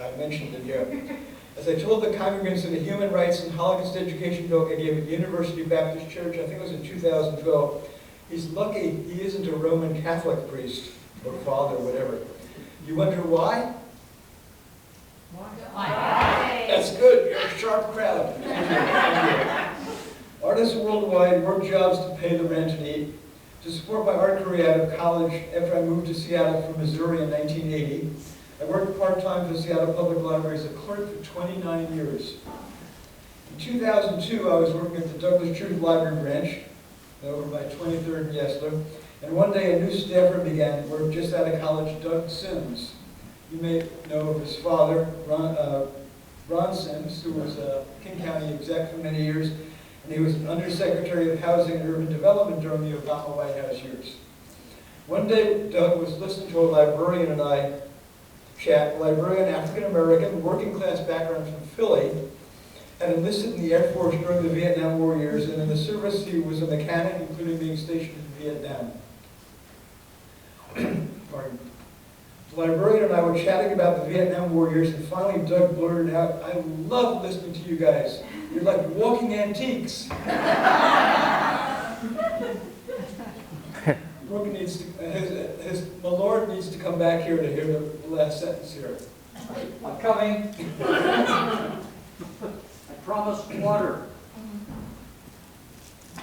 I mentioned it here. As I told the congregants of the Human Rights and Holocaust Education talk I gave at University Baptist Church, I think it was in 2012, he's lucky he isn't a Roman Catholic priest or father or whatever. You wonder why? Why? That's good. You're a sharp crowd. Artists worldwide work jobs to pay the rent and eat. To support my art career out of college after I moved to Seattle from Missouri in 1980, I worked part-time for the Seattle Public Library as a clerk for 29 years. In 2002, I was working at the Douglas Truth Library branch, over by 23rd and Yesler, and one day a new staffer began work just out of college, Doug Sims. You may know of his father, Ron Sims, who was a King County exec for many years, and he was an Undersecretary of Housing and Urban Development during the Obama White House years. One day, Doug was listening to a librarian and I chat. A librarian, African-American, working-class background from Philly, had enlisted in the Air Force during the Vietnam War years, and in the service he was a mechanic, including being stationed in Vietnam. Pardon. The librarian and I were chatting about the Vietnam War years, and finally Doug blurted out, "I love listening to you guys. You're like walking antiques." Brooke needs to, my Lord needs to come back here to hear the last sentence here. I'm coming. I promised water.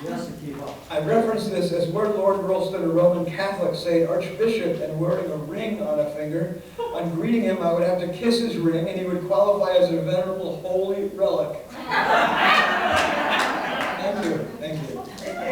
Yes, Akiva. I reference this as were Lord Ralston a Roman Catholic, say Archbishop, and wearing a ring on a finger. On greeting him, I would have to kiss his ring, and he would qualify as a venerable holy relic.